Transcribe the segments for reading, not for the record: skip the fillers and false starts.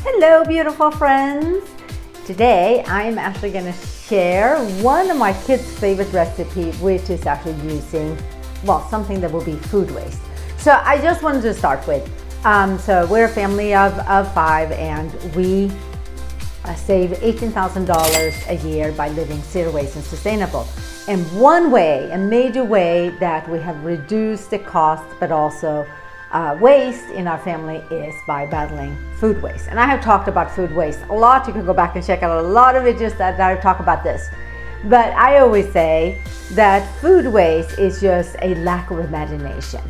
Hello, beautiful friends. Today I'm actually going to share one of my kids' favorite recipe, which is actually using, well, something that will be food waste. So I just wanted to start with, so we're a family of 5, and we save $18,000 a year by living zero waste and sustainable. And one way, a major way that we have reduced the cost but also waste in our family is by battling food waste. And I have talked about food waste a lot. You can go back and check out a lot of videos that I talk about this. But I always say that food waste is just a lack of imagination,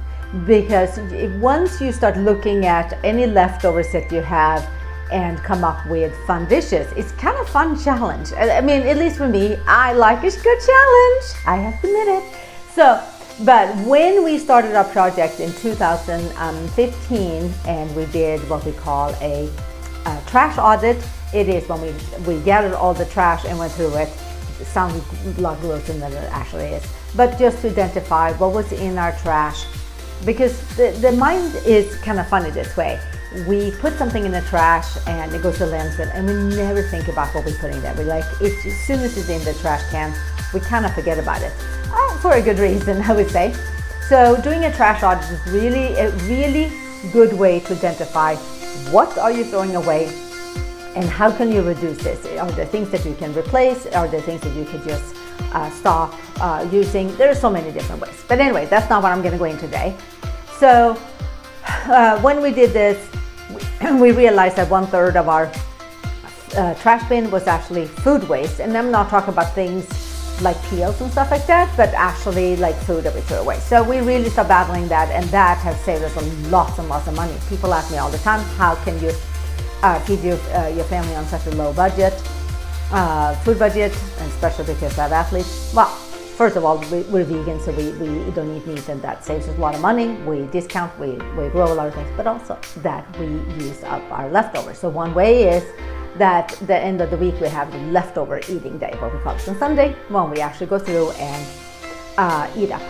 because once you start looking at any leftovers that you have and come up with fun dishes, it's kind of fun challenge. I mean, at least for me, I like a good challenge. I have to admit it. But when we started our project in 2015 and we did what we call a trash audit, it is when we gathered all the trash and went through it. It sounds a lot grosser than it actually is, but just to identify what was in our trash, because the mind is kind of funny this way. We put something in the trash and it goes to landfill, and we never think about what we put in there. We like it as soon as it's in the trash can, we kind of forget about it. For a good reason, I would say. So doing a trash audit is a really good way to identify what are you throwing away and how can you reduce this. Are there things that you can replace? Are there things that you could just stop using? There are so many different ways. But anyway, that's not what I'm going to go into today. So when we did this, we realized that 1/3 of our trash bin was actually food waste. And I'm not talking about things like peels and stuff like that, but actually like food that we throw away. So we really started battling that, and that has saved us lots and lots of money. People ask me all the time, how can you feed your family on such a low budget, food budget, and especially because I have athletes? Well, first of all, we're vegan, so we don't eat meat, and that saves us a lot of money. We discount, we grow a lot of things, but also that we use up our leftovers. So one way is that the end of the week we have the leftover eating day, what we call it on Sunday, when we actually go through and eat up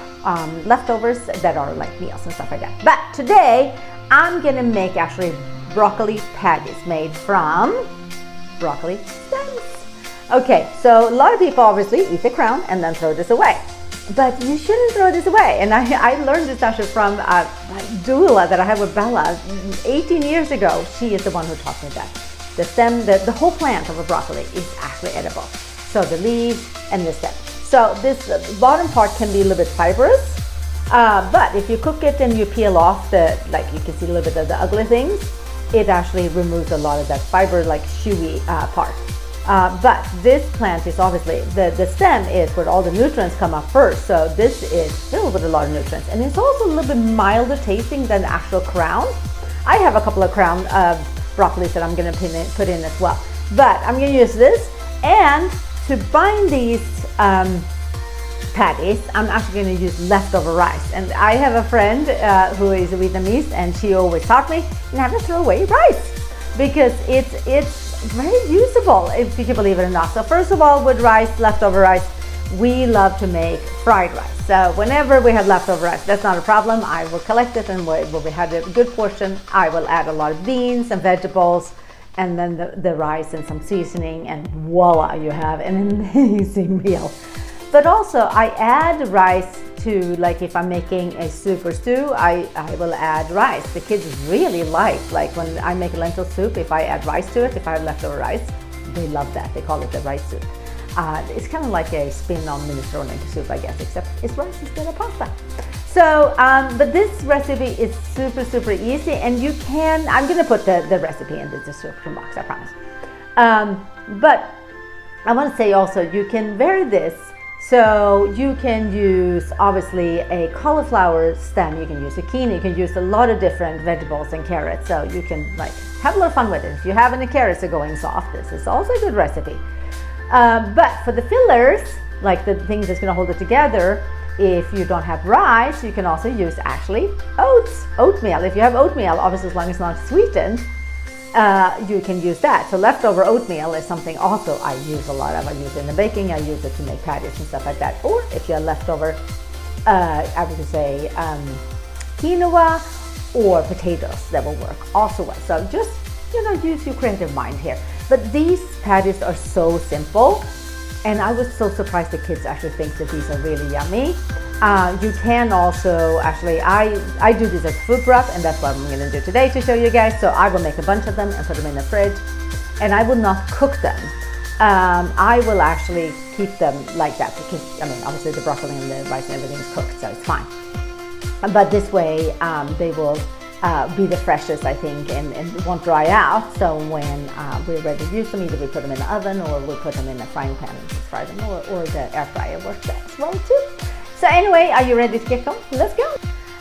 leftovers that are like meals and stuff like that. But today I'm gonna make actually broccoli patties made from broccoli stems. Okay, so a lot of people obviously eat the crown and then throw this away, but you shouldn't throw this away. And I learned this actually from a doula that I had with Bella 18 years ago. She is the one who taught me that. The stem, the whole plant of a broccoli is actually edible. So the leaves and the stem. So this bottom part can be a little bit fibrous, but if you cook it and you peel off like you can see a little bit of the ugly things, it actually removes a lot of that fiber, like chewy part. But this plant is obviously, the stem is where all the nutrients come up first. So this is filled with a lot of nutrients, and it's also a little bit milder tasting than the actual crown. I have a couple of crown broccolis that I'm going to put in as well, but I'm going to use this. And to bind these patties, I'm actually going to use leftover rice. And I have a friend who is Vietnamese, and she always taught me never throw away rice, because it's very usable, if you can believe it or not. So first of all, with rice, leftover rice, we love to make fried rice. So whenever we have leftover rice, that's not a problem. I will collect it, and when we have a good portion, I will add a lot of beans and vegetables, and then the rice and some seasoning, and voila, you have an amazing meal. But also I add rice to, like if I'm making a soup or stew, I will add rice. The kids really like when I make a lentil soup, if I add rice to it, if I have leftover rice, they love that. They call it the rice soup. It's kind of like a spin on minestrone soup, I guess, except it's rice instead of pasta. So, but this recipe is super easy, and you can, I'm going to put the recipe in the description box, I promise. But I want to say also, you can vary this. So you can use obviously a cauliflower stem, you can use zucchini, you can use a lot of different vegetables and carrots. So you can like have a little fun with it. If you have any carrots that are going soft, this is also a good recipe. But for the fillers, like the things that's going to hold it together, if you don't have rice, you can also use actually oatmeal. If you have oatmeal, obviously as long as it's not sweetened, you can use that. So leftover oatmeal is something also I use a lot of. I use it in the baking, I use it to make patties and stuff like that. Or if you have leftover, I would say quinoa or potatoes, that will work also well. So just use your creative mind here. But these patties are so simple, and I was so surprised the kids actually think that these are really yummy. You can also, actually, I do this as food prep, and that's what I'm going to do today to show you guys. So I will make a bunch of them and put them in the fridge, and I will not cook them. I will actually keep them like that because, obviously the broccoli and the rice and everything is cooked, so it's fine. But this way, they will be the freshest, I think, and won't dry out. So when we're ready to use them, either we put them in the oven or we put them in a frying pan and just fry them, or the air fryer works as well too. So anyway, are you ready to get going? Let's go.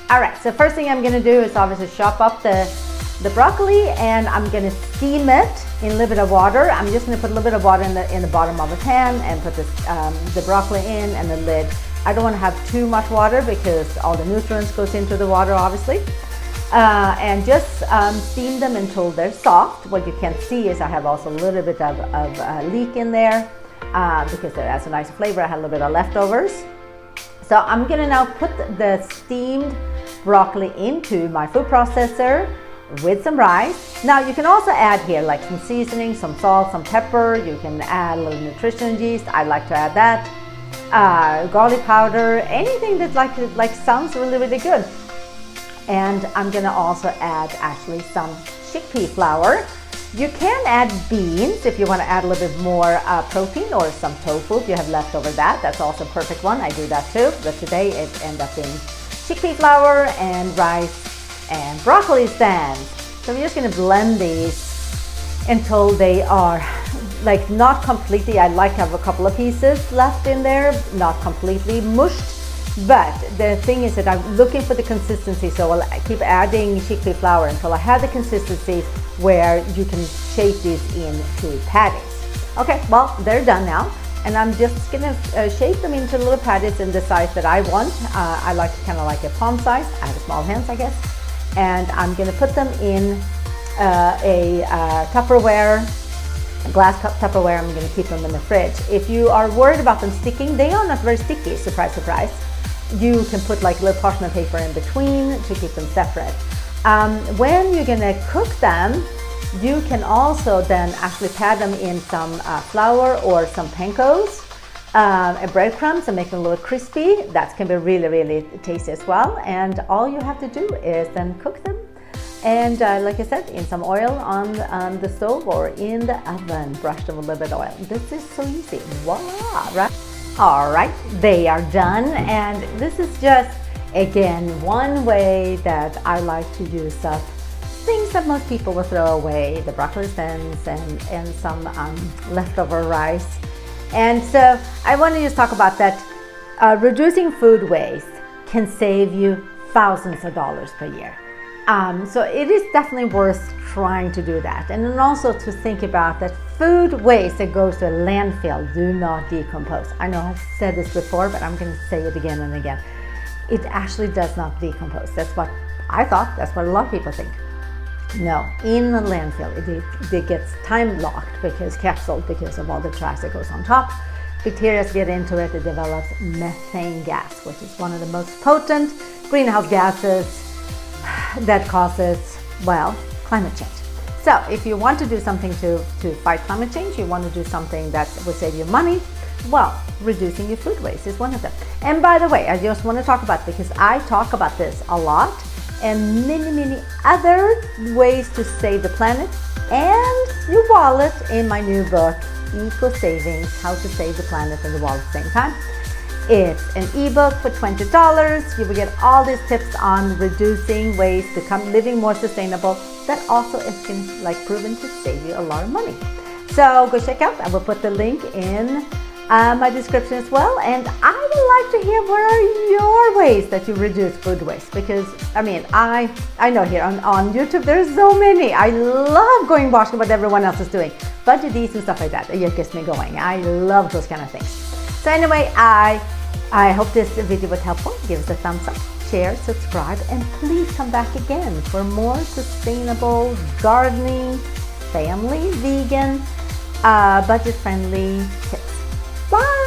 All right, so first thing I'm gonna do is obviously chop up the broccoli, and I'm gonna steam it in a little bit of water. I'm just gonna put a little bit of water in the bottom of the pan and put the broccoli in and the lid. I don't want to have too much water because all the nutrients goes into the water, obviously. And just steam them until they're soft. What you can see is I have also a little bit of leek in there because it has a nice flavor. I had a little bit of leftovers. So I'm gonna now put the steamed broccoli into my food processor with some rice. Now you can also add here like some seasoning, some salt, some pepper. You can add a little nutrition yeast. I like to add that. Garlic powder, anything that like sounds really, really good. And I'm gonna also add actually some chickpea flour. You can add beans if you want to add a little bit more protein, or some tofu if you have leftover that. That's also a perfect one. I do that too, but today it ended up being chickpea flour and rice and broccoli stems. So we're just gonna blend these until they are like not completely, I like to have a couple of pieces left in there, not completely mushed. But the thing is that I'm looking for the consistency, so I'll keep adding chickpea flour until I have the consistency where you can shape these into patties. Okay, well, they're done now, and I'm just gonna shape them into little patties in the size that I want. I like kind of like a palm size. I have small hands, I guess. And I'm gonna put them in a Tupperware, a glass cup Tupperware. I'm gonna keep them in the fridge. If you are worried about them sticking, they are not very sticky, surprise, surprise. You can put like a little parchment paper in between to keep them separate. When you're gonna cook them, you can also then actually pad them in some flour or some pancos and breadcrumbs and make them a little crispy. That can be really, really tasty as well. And all you have to do is then cook them. And like I said, in some oil on the stove or in the oven, brush them with a little bit of oil. This is so easy, voila, right? All right, they are done, and this is just, again, one way that I like to use up things that most people will throw away, the broccoli stems and some leftover rice. And so I want to just talk about that. Reducing food waste can save you thousands of dollars per year. So it is definitely worth trying to do that. And then also to think about that food waste that goes to a landfill do not decompose. I know I've said this before, but I'm going to say it again and again. It actually does not decompose. That's what I thought. That's what a lot of people think. No, in the landfill, it gets time locked because capsuled because of all the trash that goes on top. Bacteria get into it, it develops methane gas, which is one of the most potent greenhouse gases that causes, well, climate change. So if you want to do something to fight climate change, you want to do something that will save you money, well, reducing your food waste is one of them. And by the way, I just want to talk about, because I talk about this a lot, and many, many other ways to save the planet and your wallet in my new book, Eco Savings, How to Save the Planet and the Wallet at the same time. It's an ebook for $20. You will get all these tips on reducing waste, become living more sustainable. That also is proven to save you a lot of money. So go check out. I will put the link in my description as well. And I would like to hear, what are your ways that you reduce food waste? Because I know here on YouTube there's so many. I love going watching what everyone else is doing. Budget eats and stuff like that. It just gets me going. I love those kind of things. So anyway, I hope this video was helpful. Give us a thumbs up, share, subscribe, and please come back again for more sustainable gardening, family, vegan, budget-friendly tips. Bye!